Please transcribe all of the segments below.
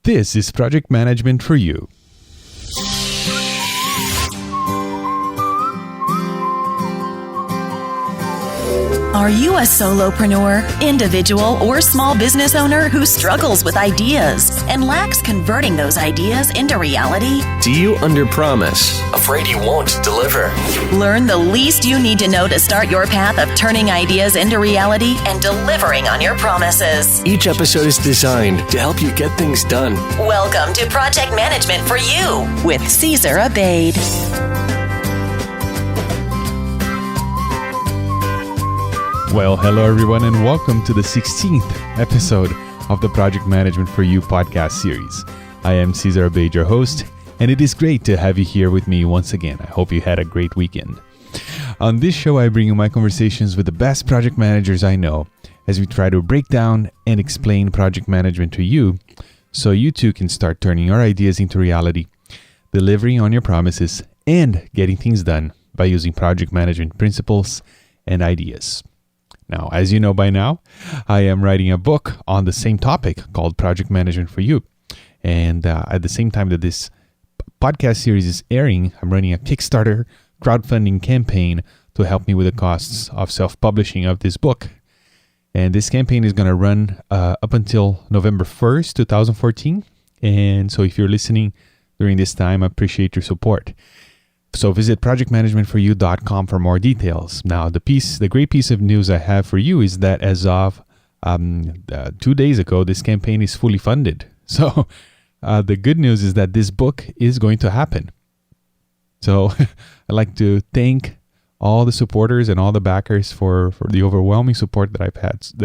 This is Project Management for You. Are you a solopreneur, individual, or small business owner who struggles with ideas and lacks converting those ideas into reality? Do you underpromise, afraid you won't deliver? Learn the least you need to know to start your path of turning ideas into reality and delivering on your promises. Each episode is designed to help you get things done. Welcome to Project Management for You with Caesar Abade. Well, hello everyone, and welcome to the 16th episode of the Project Management for You podcast series. I am Caesar Abade, your host, and it is great to have you here with me once again. I hope you had a great weekend. On this show, I bring you my conversations with the best project managers I know as we try to break down and explain project management to you so you too can start turning your ideas into reality, delivering on your promises, and getting things done by using project management principles and ideas. Now, as you know by now, I am writing a book on the same topic called Project Management for You. And at the same time that this podcast series is airing, I'm running a Kickstarter crowdfunding campaign to help me with the costs of self-publishing of this book. And this campaign is going to run up until November 1st, 2014. And so if you're listening during this time, I appreciate your support. So visit projectmanagementforyou.com for more details. Now, the great piece of news I have for you is that as of 2 days ago, this campaign is fully funded. So the good news is that this book is going to happen. So I'd like to thank all the supporters and all the backers for the overwhelming support that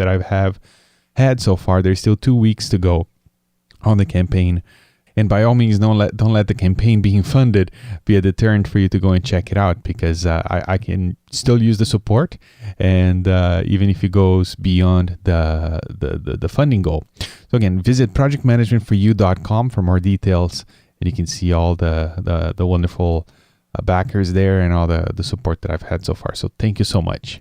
I have had so far. There's still 2 weeks to go on the campaign. And by all means, don't let the campaign being funded be a deterrent for you to go and check it out, because I can still use the support, and even if it goes beyond the funding goal. So again, visit projectmanagementforyou.com for more details, and you can see all the wonderful backers there and all the support that I've had so far. So thank you so much.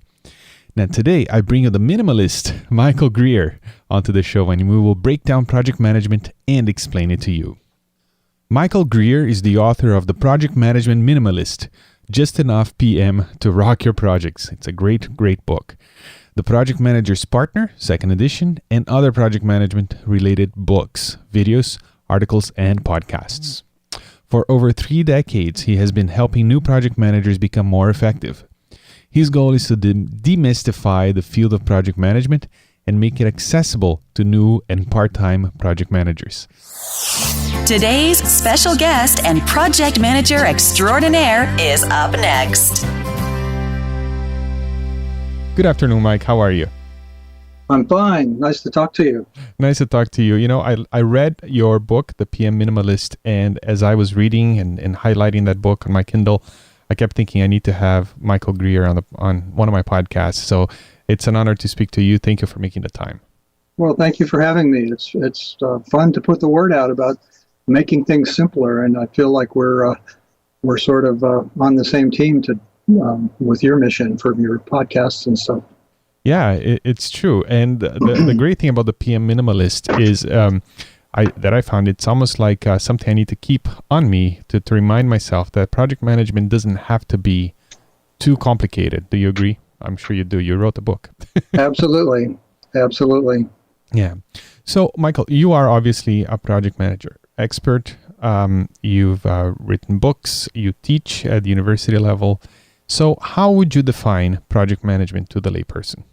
Now today, I bring you the minimalist, Michael Greer, onto the show, and we will break down project management and explain it to you. Michael Greer is the author of the Project Management Minimalist, Just Enough PM to Rock Your Projects. It's a great, great book. The Project Manager's Partner, 2nd edition, and other project management related books, videos, articles, and podcasts. For over 3 decades, he has been helping new project managers become more effective. His goal is to demystify the field of project management and make it accessible to new and part-time project managers. Today's special guest and project manager extraordinaire is up next. Good afternoon, Mike. How are you? I'm fine. Nice to talk to you. Nice to talk to you. You know, I read your book, The PM Minimalist, and as I was reading and highlighting that book on my Kindle, I kept thinking I need to have Michael Greer on one of my podcasts. So it's an honor to speak to you. Thank you for making the time. Well, thank you for having me. It's fun to put the word out about making things simpler, and I feel like we're sort of on the same team with your mission for your podcasts and stuff. Yeah, it's true. And the great thing about the PM Minimalist is I found it's almost like something I need to keep on me to remind myself that project management doesn't have to be too complicated. Do you agree? I'm sure you do. You wrote the book. Absolutely. Yeah. So, Michael, you are obviously a project manager expert. You've written books. You teach at the university level. So how would you define project management to the layperson?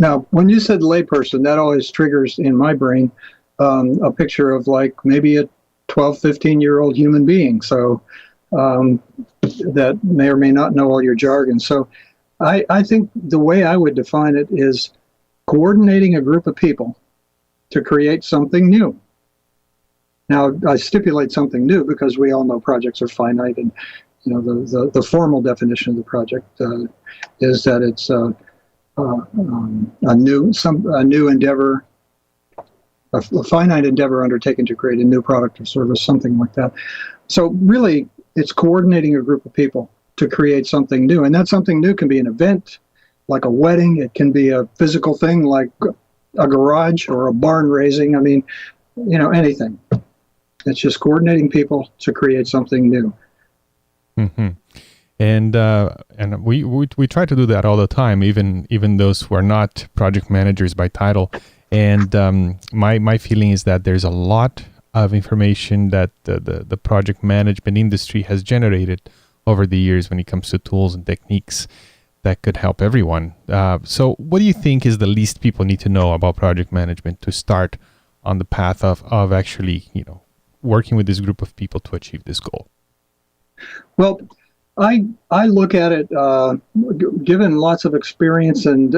Now, when you said layperson, that always triggers in my brain a picture of like maybe a 12, 15-year-old human being. So that may or may not know all your jargon. So I think the way I would define it is coordinating a group of people to create something new. Now, I stipulate something new because we all know projects are finite, and you know the formal definition of the project is that it's a new endeavor, a finite endeavor undertaken to create a new product or service, something like that. So really, it's coordinating a group of people to create something new. And that something new can be an event, like a wedding. It can be a physical thing like a garage or a barn raising. I mean, anything. It's just coordinating people to create something new. Mm-hmm. And we try to do that all the time, even those who are not project managers by title. And my feeling is that there's a lot of information that the project management industry has generated over the years when it comes to tools and techniques that could help everyone. So what do you think is the least people need to know about project management to start on the path of actually, working with this group of people to achieve this goal? Well, I look at it, given lots of experience and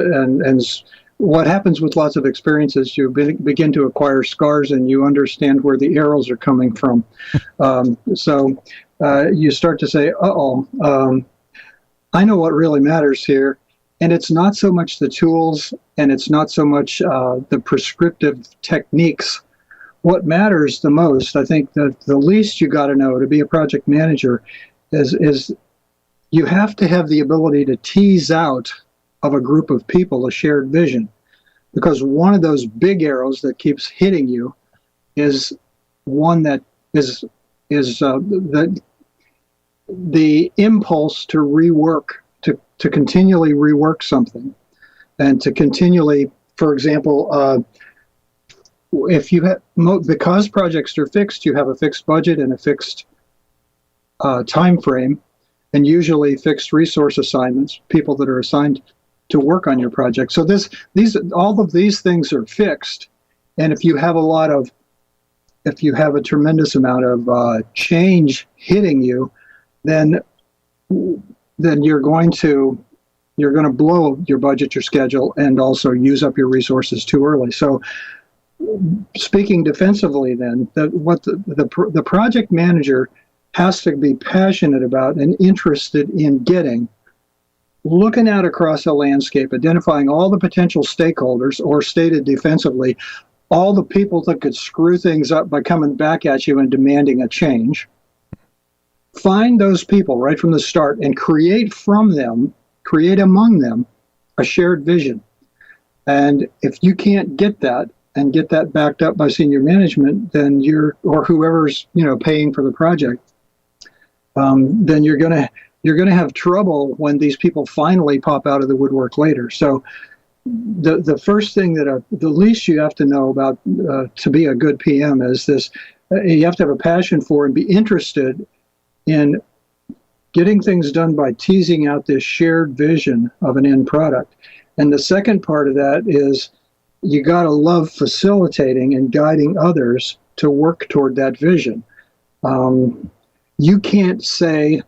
what happens with lots of experience is you begin to acquire scars and you understand where the arrows are coming from. So you start to say, I know what really matters here. And it's not so much the tools and it's not so much the prescriptive techniques. What matters the most, I think that the least you got to know to be a project manager is you have to have the ability to tease out of a group of people a shared vision. Because one of those big arrows that keeps hitting you is one that is the impulse to rework, to continually rework something, and to continually, for example, if you have, because projects are fixed, you have a fixed budget and a fixed time frame, and usually fixed resource assignments, people that are assigned to work on your project. So all of these things are fixed, and if you have a tremendous amount of change hitting you, then you're going to blow your budget, your schedule, and also use up your resources too early. So, speaking defensively, then the project manager has to be passionate about and interested in looking out across a landscape, identifying all the potential stakeholders, or stated defensively, all the people that could screw things up by coming back at you and demanding a change. Find those people right from the start and create among them a shared vision. And if you can't get that and get that backed up by senior management, then or whoever's paying for the project, then you're gonna have trouble when these people finally pop out of the woodwork later. So the first thing the least you have to know about to be a good PM is this: you have to have a passion for and be interested in getting things done by teasing out this shared vision of an end product. And the second part of that is you got to love facilitating and guiding others to work toward that vision. You can't say,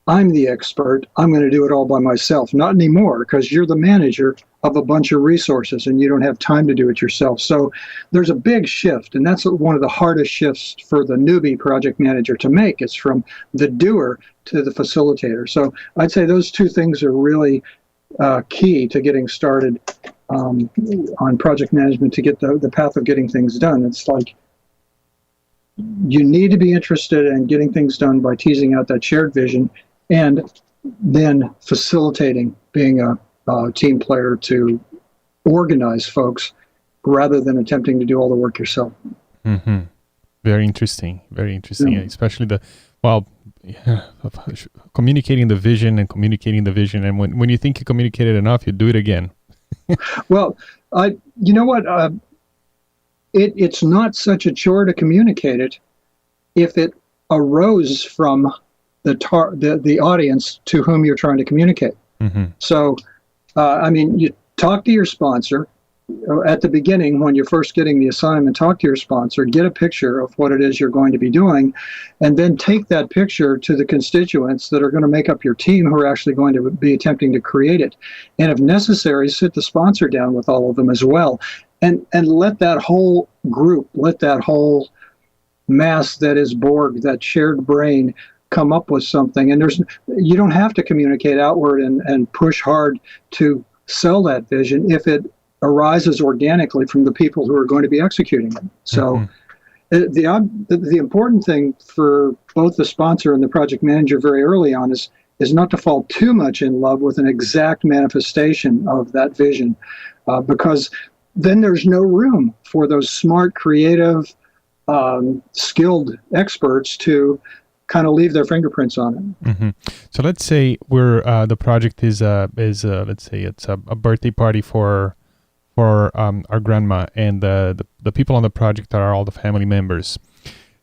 I'm the expert, I'm going to do it all by myself. Not anymore, because you're the manager of a bunch of resources and you don't have time to do it yourself. So there's a big shift, and that's one of the hardest shifts for the newbie project manager to make. It's from the doer to the facilitator. So I'd say those two things are really key to getting started on project management, to get the path of getting things done. It's like you need to be interested in getting things done by teasing out that shared vision, and then facilitating, being a team player to organize folks rather than attempting to do all the work yourself. Mm-hmm. Very interesting. Very interesting. Yeah. Especially communicating the vision. And when you think you communicated enough, you do it again. Well, you know what? It's not such a chore to communicate it if it arose from the audience to whom you're trying to communicate. Mm-hmm. So, you talk to your sponsor at the beginning when you're first getting the assignment. Talk to your sponsor, get a picture of what it is you're going to be doing, and then take that picture to the constituents that are going to make up your team who are actually going to be attempting to create it. And if necessary, sit the sponsor down with all of them as well. And let that whole group, let that whole mass that is Borg, that shared brain, come up with something. And you don't have to communicate outward and push hard to sell that vision if it arises organically from the people who are going to be executing it. So the important thing for both the sponsor and the project manager very early on is not to fall too much in love with an exact manifestation of that vision, because then there's no room for those smart, creative, skilled experts to kind of leave their fingerprints on it. Mm-hmm. So let's say the project is let's say it's a birthday party for our grandma, and the people on the project are all the family members.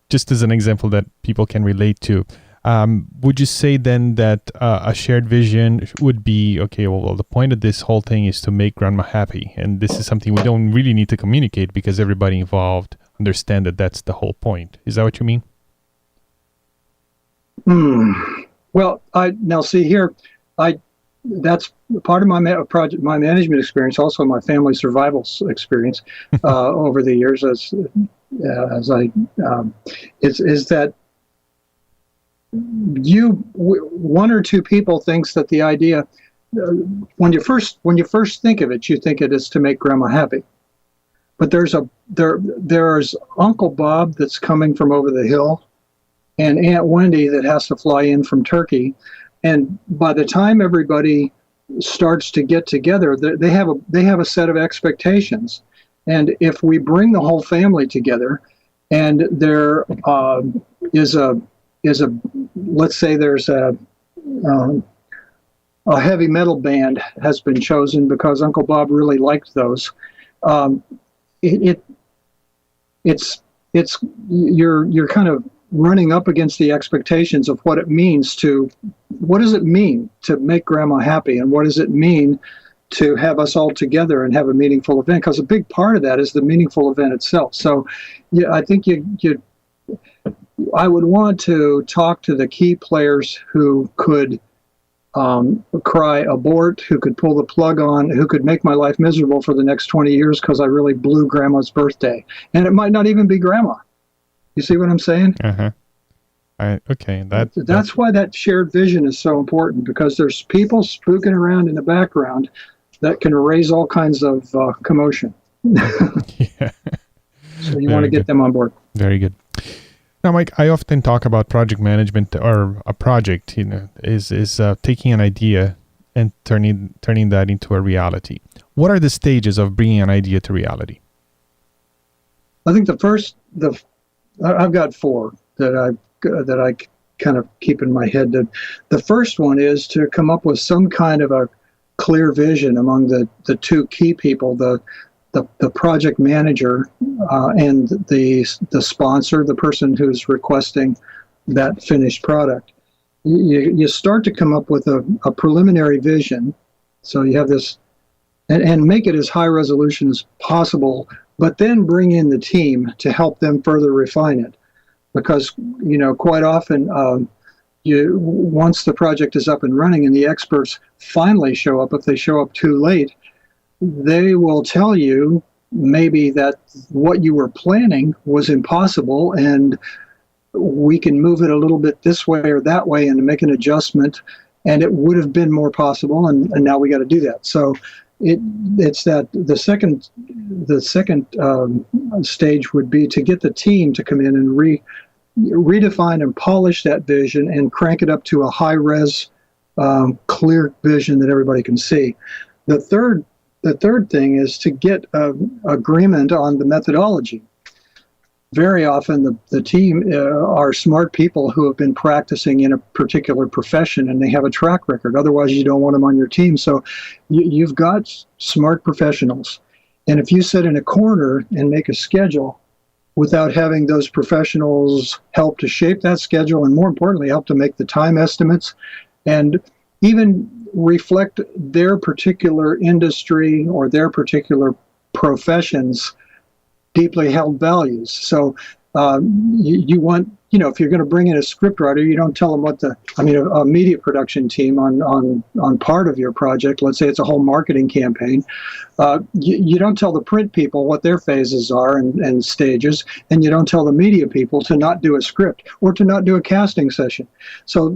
Just as an example that people can relate to, would you say then that a shared vision would be, okay, well, the point of this whole thing is to make grandma happy, and this is something we don't really need to communicate because everybody involved understand that that's the whole point. Is that what you mean? Well, now see here, that's part of my project, my management experience, also my family survival experience over the years. Is that one or two people thinks that the idea, when you first think of it, you think it is to make grandma happy. But there's Uncle Bob that's coming from over the hill, and Aunt Wendy that has to fly in from Turkey. And by the time everybody starts to get together, they have a set of expectations. And if we bring the whole family together, and there is a let's say there's a heavy metal band has been chosen because Uncle Bob really liked those. You're kind of running up against the expectations of what does it mean to make grandma happy, and what does it mean to have us all together and have a meaningful event, because a big part of that is the meaningful event itself. So yeah, I think I would want to talk to the key players who could cry abort, who could pull the plug on, who could make my life miserable for the next 20 years because I really blew grandma's birthday. And it might not even be grandma. You see what I'm saying? Uh-huh. Okay. That's why that shared vision is so important, because there's people spooking around in the background that can raise all kinds of commotion. Yeah. So you want to get them on board. Very good. Now, Mike, I often talk about project management, or a project, is taking an idea and turning that into a reality. What are the stages of bringing an idea to reality? I think I've got four that I kind of keep in my head. The first one is to come up with some kind of a clear vision among the two key people, the project manager and the sponsor, the person who's requesting that finished product. You start to come up with a preliminary vision. So you have this, and make it as high resolution as possible, but then bring in the team to help them further refine it. Because, quite often, once the project is up and running and the experts finally show up, if they show up too late, they will tell you maybe that what you were planning was impossible, and we can move it a little bit this way or that way and make an adjustment, and it would have been more possible, and now we got to do that. So it's that the second stage would be to get the team to come in and redefine and polish that vision and crank it up to a high-res, clear vision that everybody can see. The third thing is to get agreement on the methodology. Very often the team are smart people who have been practicing in a particular profession, and they have a track record. Otherwise, you don't want them on your team. So you've got smart professionals. And if you sit in a corner and make a schedule without having those professionals help to shape that schedule, and more importantly, help to make the time estimates, and even reflect their particular industry or their particular profession's deeply held values. So you want, if you're going to bring in a scriptwriter, you don't tell them a media production team on part of your project, let's say it's a whole marketing campaign, you don't tell the print people what their phases are and stages, and you don't tell the media people to not do a script or to not do a casting session. So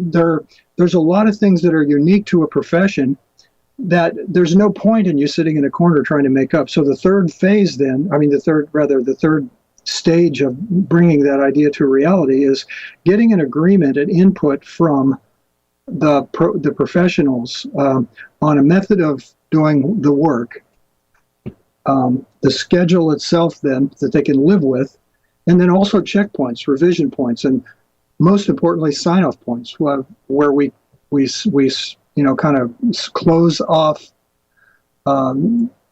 there's a lot of things that are unique to a profession that there's no point in you sitting in a corner trying to make up. So the third phase the third stage of bringing that idea to reality is getting an agreement and input from the professionals on a method of doing the work. the schedule itself then that they can live with, and then also checkpoints, revision points, and most importantly, sign-off points, where we kind of close off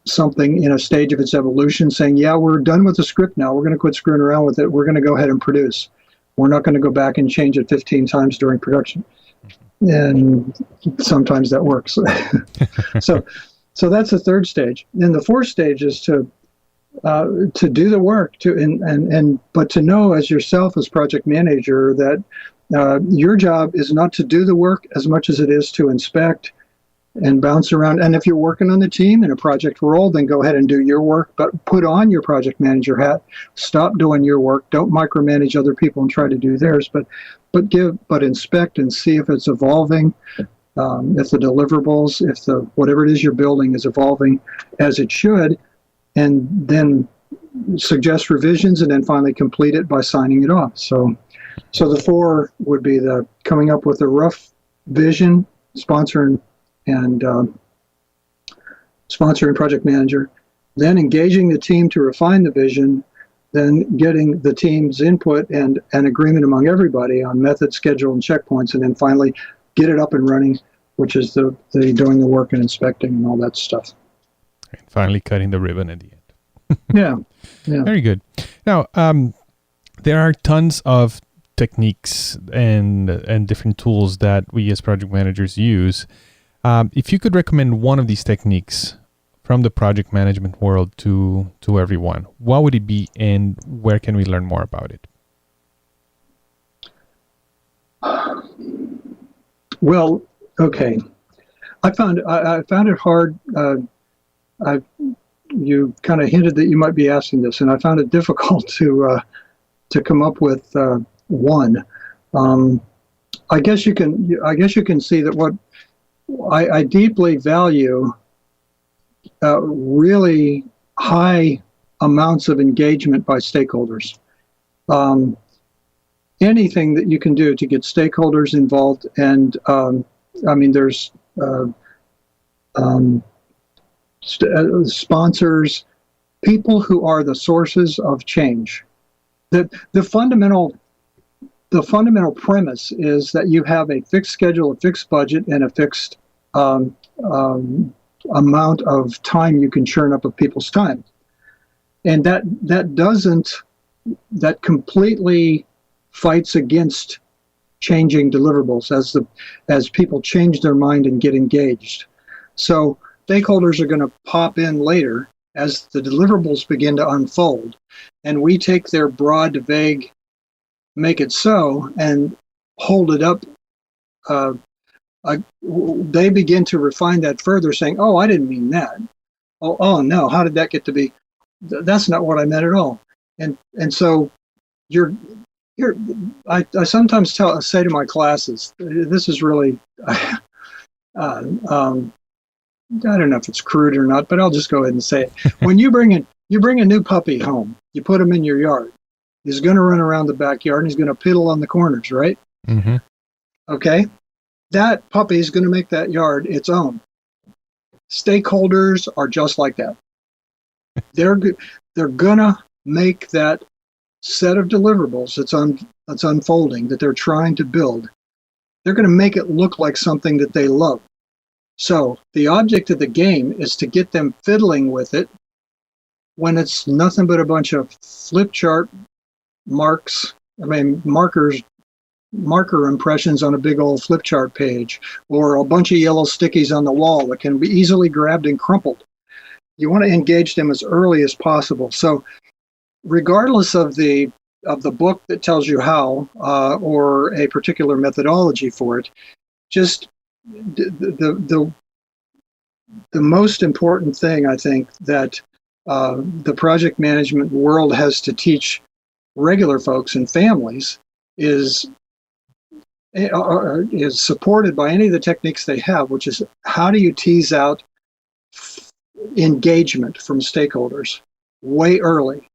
something in a stage of its evolution, saying, yeah, we're done with the script now. We're going to quit screwing around with it. We're going to go ahead and produce. We're not going to go back and change it 15 times during production. And sometimes that works. So that's the third stage. Then the fourth stage is to do the work, but to know as yourself as project manager that your job is not to do the work as much as it is to inspect and bounce around. And if you're working on the team in a project role, then go ahead and do your work, but put on your project manager hat. Stop doing your work. Don't micromanage other people and try to do theirs, but inspect and see if it's evolving, if the deliverables, if the whatever it is you're building is evolving as it should, and then suggest revisions, and then finally complete it by signing it off. So the four would be the coming up with a rough vision, sponsor and project manager, then engaging the team to refine the vision, then getting the team's input and agreement among everybody on method, schedule, and checkpoints, and then finally get it up and running, which is the doing the work and inspecting and all that stuff. And finally cutting the ribbon at the end. Yeah. Very good. Now, there are tons of techniques and different tools that we as project managers use. If you could recommend one of these techniques from the project management world to everyone, what would it be, and where can we learn more about it? Well, okay. I found it hard. You kind of hinted that you might be asking this, and I found it difficult to come up with one. I guess you can see that what I deeply value really high amounts of engagement by stakeholders. Anything that you can do to get stakeholders involved, and there's sponsors, people who are the sources of change. The fundamental premise is that you have a fixed schedule, a fixed budget, and a fixed amount of time you can churn up of people's time, and that completely fights against changing deliverables as people change their mind and get engaged. So stakeholders are going to pop in later as the deliverables begin to unfold, and we take their broad, vague, make it so, and hold it up. They begin to refine that further, saying, "Oh, I didn't mean that. Oh no, how did that get to be? That's not what I meant at all." And so I sometimes say to my classes, this is really, I don't know if it's crude or not, but I'll just go ahead and say it. When you bring a new puppy home, you put him in your yard. He's going to run around the backyard and he's going to piddle on the corners, right? Mm-hmm. Okay, that puppy is going to make that yard its own. Stakeholders are just like that. They're gonna make that set of deliverables that's unfolding, that they're trying to build. They're going to make it look like something that they love. So the object of the game is to get them fiddling with it when it's nothing but a bunch of flip chart marker impressions on a big old flip chart page, or a bunch of yellow stickies on the wall that can be easily grabbed and crumpled. You want to engage them as early as possible. So regardless of the book that tells you how, or a particular methodology for it, just the most important thing I think that the project management world has to teach regular folks and families is supported by any of the techniques they have, which is how do you tease out engagement from stakeholders way early?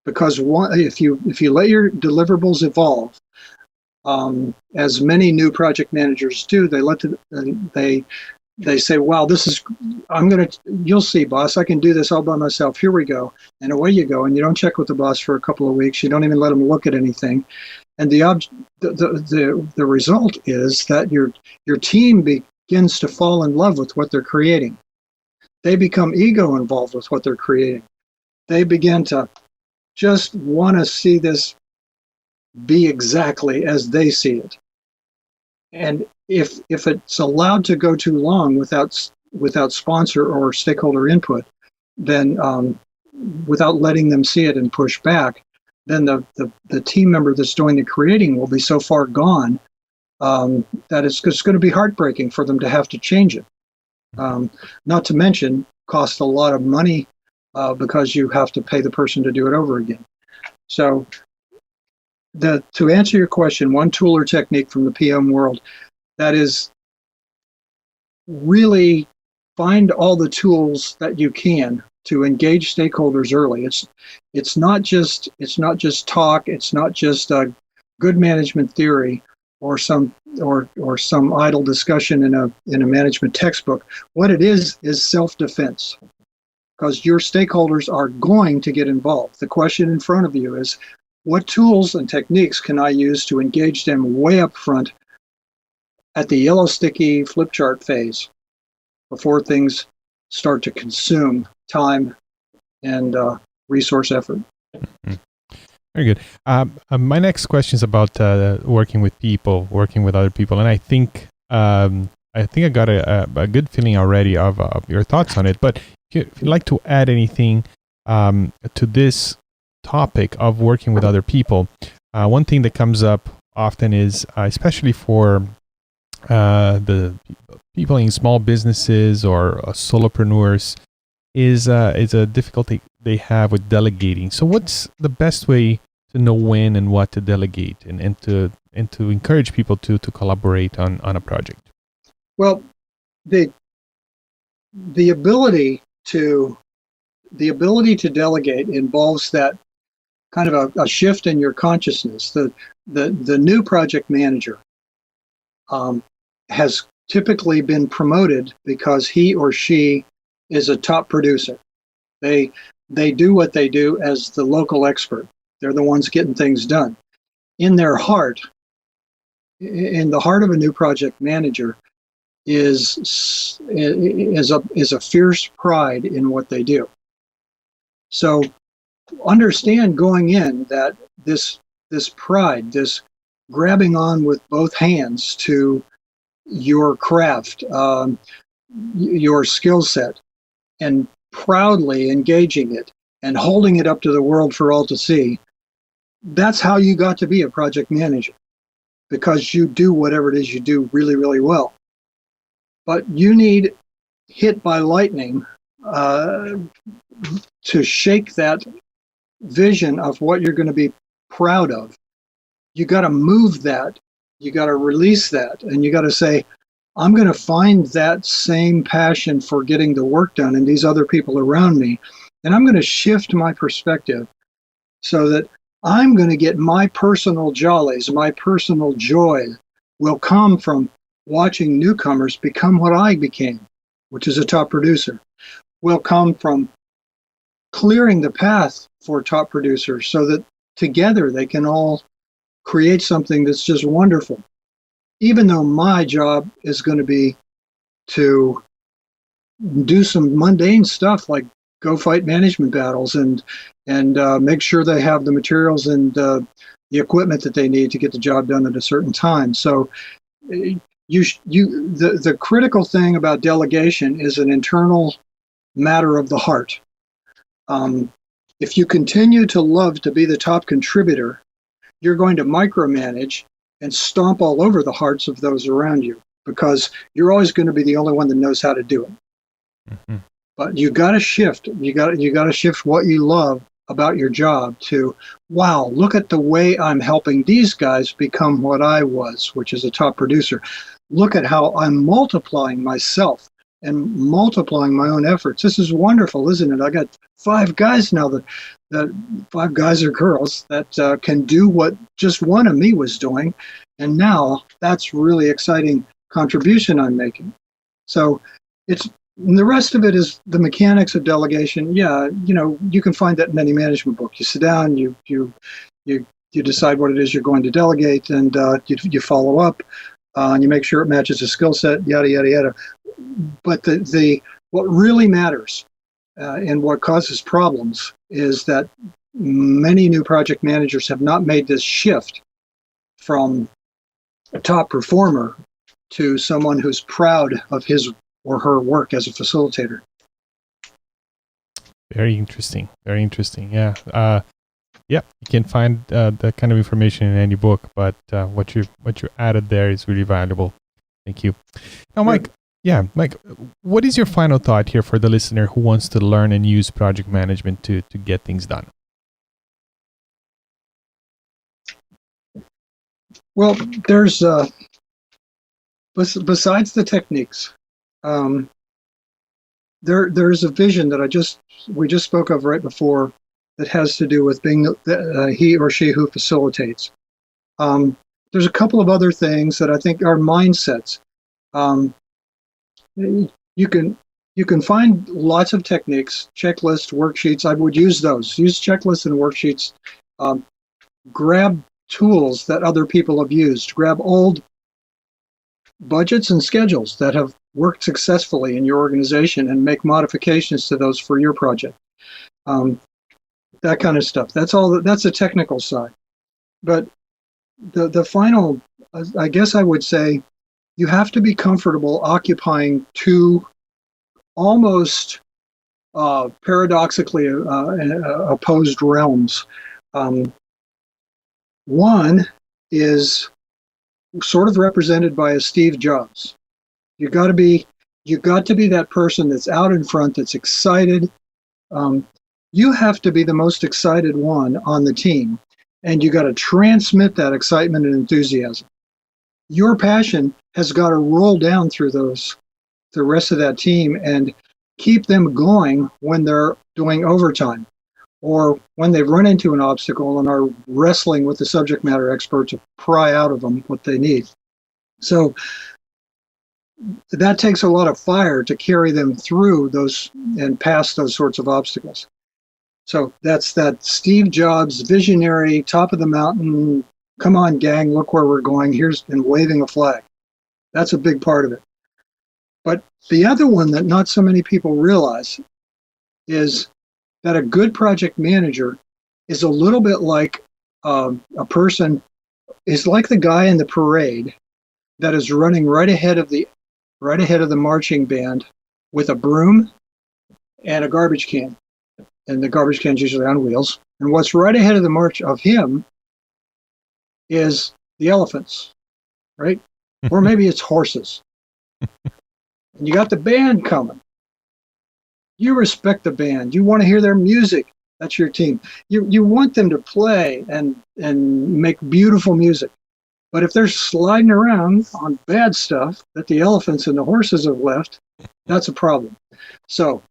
Because if you let your deliverables evolve, as many new project managers do, they they say, wow, you'll see, boss, I can do this all by myself. Here we go. And away you go. And you don't check with the boss for a couple of weeks. You don't even let him look at anything. And the result is that your team begins to fall in love with what they're creating. They become ego involved with what they're creating. They begin to just want to see this be exactly as they see it. And if it's allowed to go too long without sponsor or stakeholder input, then without letting them see it and push back, then the team member that's doing the creating will be so far gone that it's going to be heartbreaking for them to have to change it. Not to mention cost a lot of money because you have to pay the person to do it over again. So to answer your question, one tool or technique from the PM world, that is really find all the tools that you can to engage stakeholders early. It's not just talk. It's not just good management theory or some idle discussion in a management textbook. What it is self-defense, because your stakeholders are going to get involved. The question in front of you is, what tools and techniques can I use to engage them way up front at the yellow sticky flip chart phase before things start to consume time and resource effort? Very good. My next question is about working with people, working with other people, and I think I got a good feeling already of your thoughts on it. But if you'd like to add anything to this topic of working with other people, one thing that comes up often is, especially for the people in small businesses or solopreneurs, is a difficulty they have with delegating. So what's the best way to know when and what to delegate and to encourage people to collaborate on a project? Well, the ability to delegate involves that kind of a shift in your consciousness. The new project manager has typically been promoted because he or she is a top producer. They do what they do as the local expert. They're the ones getting things done. In their heart, in the heart of a new project manager, is a fierce pride in what they do. So understand going in that this pride, this grabbing on with both hands to your craft, your skill set, and proudly engaging it and holding it up to the world for all to see, that's how you got to be a project manager, because you do whatever it is you do really, really well. But you need hit by lightning to shake that vision of what you're going to be proud of. You got to move that. You got to release that. And you got to say, I'm going to find that same passion for getting the work done and these other people around me. And I'm going to shift my perspective so that I'm going to get my personal jollies, my personal joy will come from watching newcomers become what I became, which is a top producer, will come from clearing the path for top producers so that together they can all create something that's just wonderful. Even though my job is going to be to do some mundane stuff like go fight management battles and make sure they have the materials and the equipment that they need to get the job done at a certain time. So the critical thing about delegation is an internal matter of the heart. If you continue to love to be the top contributor, you're going to micromanage and stomp all over the hearts of those around you, because you're always going to be the only one that knows how to do it. Mm-hmm. But you got to shift. You got to shift what you love about your job to, wow, look at the way I'm helping these guys become what I was, which is a top producer. Look at how I'm multiplying myself and multiplying my own efforts. This is wonderful, isn't it? I got 5 guys now that 5 guys or girls that can do what just one of me was doing. And now that's really exciting contribution I'm making. So it's the rest of it is the mechanics of delegation. Yeah, you can find that in any management book. You sit down, you decide what it is you're going to delegate, and you follow up, and you make sure it matches the skill set. Yada yada yada. But the what really matters and what causes problems is that many new project managers have not made this shift from a top performer to someone who's proud of his or her work as a facilitator. Very interesting. Very interesting. Yeah. Yeah. You can find that kind of information in any book, but what you added there is really valuable. Thank you. Now, Mike. Yeah, Mike. What is your final thought here for the listener who wants to learn and use project management to get things done? Well, there's besides the techniques, there's a vision that we just spoke of right before that has to do with being he or she who facilitates. There's a couple of other things that I think are mindsets. You can find lots of techniques, checklists, worksheets. I would use those. Use checklists and worksheets. Grab tools that other people have used. Grab old budgets and schedules that have worked successfully in your organization and make modifications to those for your project. That kind of stuff. That's the technical side. But the final, I guess I would say, you have to be comfortable occupying two almost paradoxically opposed realms. One is sort of represented by a Steve Jobs. You got to be that person that's out in front, that's excited. You have to be the most excited one on the team, and you got to transmit that excitement and enthusiasm. Your passion has got to roll down through the rest of that team and keep them going when they're doing overtime, or when they run into an obstacle and are wrestling with the subject matter expert to pry out of them what they need. So that takes a lot of fire to carry them through those and past those sorts of obstacles. So that's that Steve Jobs visionary, top of the mountain, come on gang, look where we're going, and waving a flag. That's a big part of it. But the other one that not so many people realize is that a good project manager is a little bit like a person, is like the guy in the parade that is running right ahead of the marching band with a broom and a garbage can. And the garbage can's usually on wheels. And what's right ahead of the march of him is the elephants, right? Or maybe it's horses. And you got the band coming. You respect the band. You want to hear their music. That's your team. You want them to play and make beautiful music. But if they're sliding around on bad stuff that the elephants and the horses have left, that's a problem. So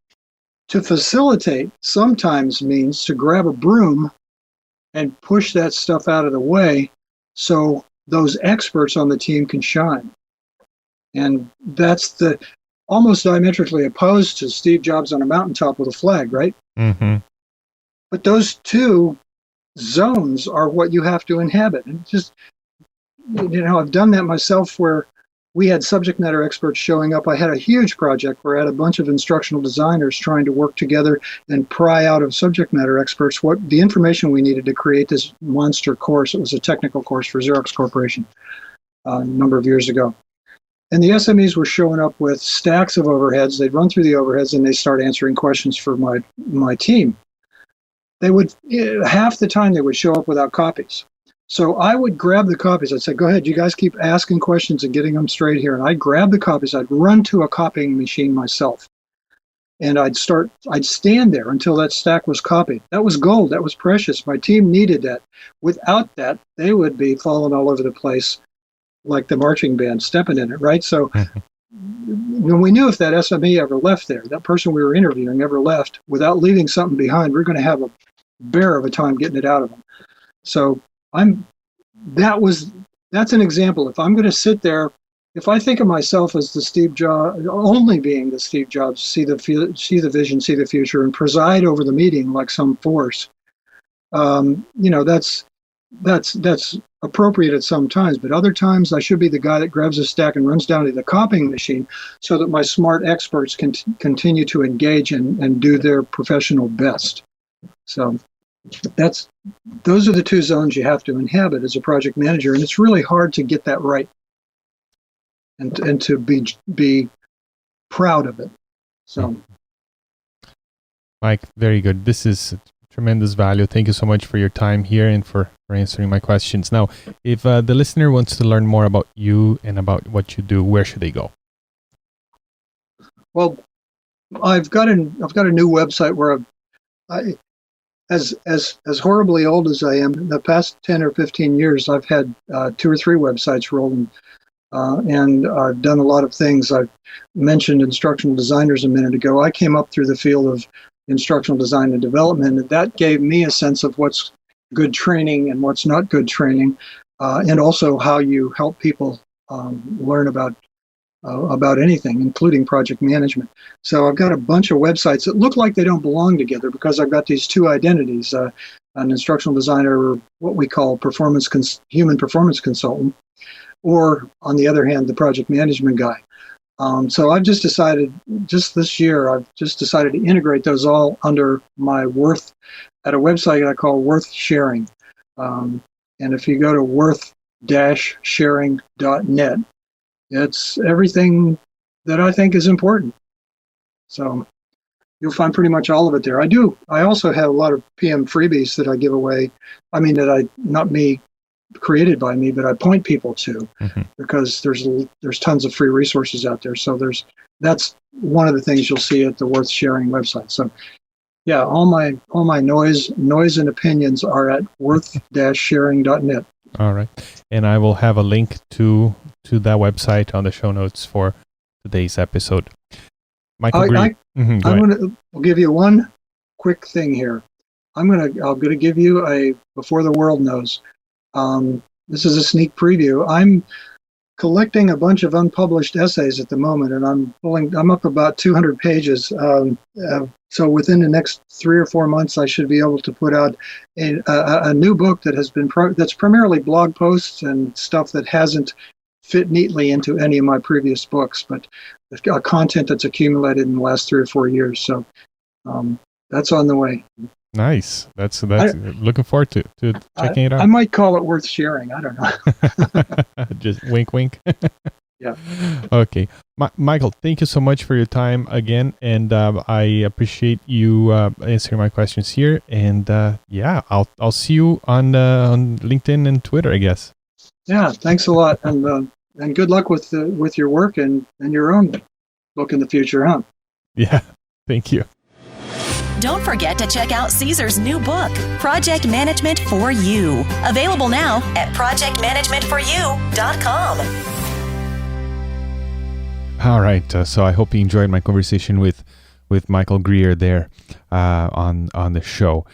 to facilitate sometimes means to grab a broom and push that stuff out of the way so those experts on the team can shine. And that's the almost diametrically opposed to Steve Jobs on a mountaintop with a flag, right? Mm-hmm. But those two zones are what you have to inhabit. And just, I've done that myself where we had subject matter experts showing up. I had a huge project where I had a bunch of instructional designers trying to work together and pry out of subject matter experts what the information we needed to create this monster course. It was a technical course for Xerox Corporation a number of years ago. And the SMEs were showing up with stacks of overheads. They'd run through the overheads and they start answering questions for my team. They would, half the time they would show up without copies. So I would grab the copies. I'd say, go ahead, you guys keep asking questions and getting them straight here. And I'd grab the copies. I'd run to a copying machine myself. And I'd stand there until that stack was copied. That was gold. That was precious. My team needed that. Without that, they would be falling all over the place like the marching band, stepping in it, right? So when we knew if that SME ever left there, that person we were interviewing ever left, without leaving something behind, we're going to have a bear of a time getting it out of them. So that's an example. If I'm going to sit there if I think of myself as the Steve Jobs, only being the Steve Jobs, see the vision, see the future, and preside over the meeting like some force, that's appropriate at some times. But other times, I should be the guy that grabs a stack and runs down to the copying machine, so that my smart experts can continue to engage and do their professional best. So those are the two zones you have to inhabit as a project manager, and it's really hard to get that right. And to be proud of it. So, Mike, very good. This is tremendous value. Thank you so much for your time here and for answering my questions. Now, if the listener wants to learn more about you and about what you do, where should they go? Well, I've got a new website where as horribly old as I am, in the past 10 or 15 years, I've had 2 or 3 websites rolling. And I've done a lot of things. I've mentioned instructional designers a minute ago. I came up through the field of instructional design and development, and that gave me a sense of what's good training and what's not good training, and also how you help people learn about anything, including project management. So I've got a bunch of websites that look like they don't belong together because I've got these 2 identities, an instructional designer, or what we call human performance consultant, or on the other hand, the project management guy. So I've just decided, this year, to integrate those all under my Worth, at a website I call Worth Sharing. And if you go to worth-sharing.net, it's everything that I think is important. So you'll find pretty much all of it there. I also have a lot of PM freebies that I give away. I mean, created by me, but I point people to, because there's tons of free resources out there. So that's one of the things you'll see at the Worth Sharing website. So yeah, all my noise and opinions are at worth-sharing.net. All right, and I will have a link to that website on the show notes for today's episode. Michael Greer. I'll give you one quick thing here. I'm gonna give you a before the world knows. This is a sneak preview. I'm collecting a bunch of unpublished essays at the moment, and I'm up about 200 pages. So within the next 3 or 4 months, I should be able to put out a new book that that's primarily blog posts and stuff that hasn't fit neatly into any of my previous books, but content that's accumulated in the last 3 or 4 years. So that's on the way. Nice. That's looking forward to checking it out. I might call it Worth Sharing. I don't know. Just wink, wink. Yeah. Okay. Michael, thank you so much for your time again. And I appreciate you answering my questions here. And I'll see you on LinkedIn and Twitter, I guess. Yeah. Thanks a lot. And good luck with your work and your own book in the future, huh? Yeah. Thank you. Don't forget to check out Caesar's new book, Project Management for You. Available now at projectmanagementforyou.com. All right. So I hope you enjoyed my conversation with Michael Greer there on the show.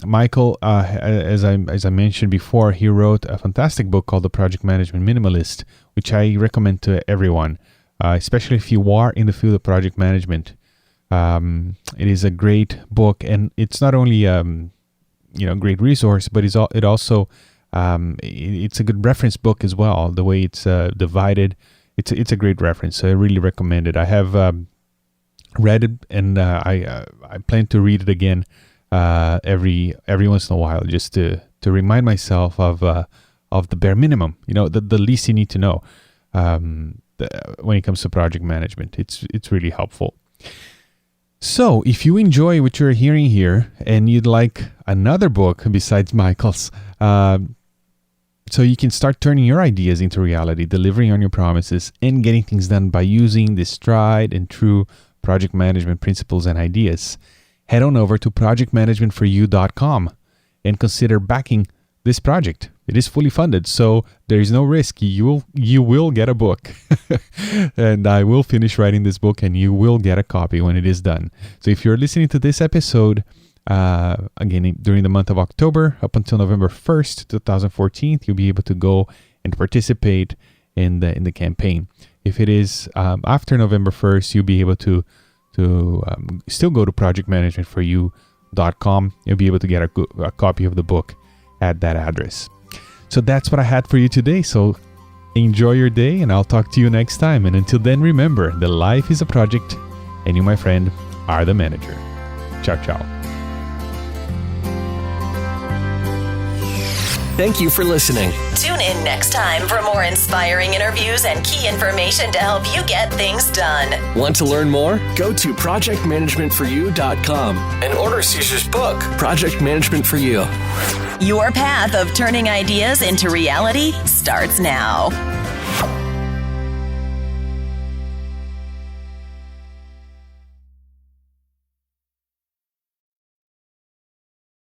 Michael, as I mentioned before, he wrote a fantastic book called The Project Management Minimalist, which I recommend to everyone, especially if you are in the field of project management. It is a great book, and it's not only a great resource, but it's also it's a good reference book as well. The way it's divided, it's a great reference. So I really recommend it. I have read it, and I plan to read it again every once in a while, just to remind myself of the bare minimum. The least you need to know when it comes to project management. It's really helpful. So, if you enjoy what you're hearing here and you'd like another book besides Michael's, so you can start turning your ideas into reality, delivering on your promises, and getting things done by using this tried and true project management principles and ideas, head on over to projectmanagementforyou.com and consider backing this project. It is fully funded, so there is no risk. You will get a book. And I will finish writing this book, and you will get a copy when it is done. So if you're listening to this episode, again, during the month of October, up until November 1st, 2014, you'll be able to go and participate in the campaign. If it is after November 1st, you'll be able to still go to projectmanagementforyou.com. You'll be able to get a copy of the book at that address. So that's what I had for you today. So enjoy your day, and I'll talk to you next time. And until then, remember that life is a project, and you, my friend, are the manager. Ciao, ciao. Thank you for listening. Tune in next time for more inspiring interviews and key information to help you get things done. Want to learn more? Go to projectmanagementforyou.com and order Caesar's book, Project Management for You. Your path of turning ideas into reality starts now.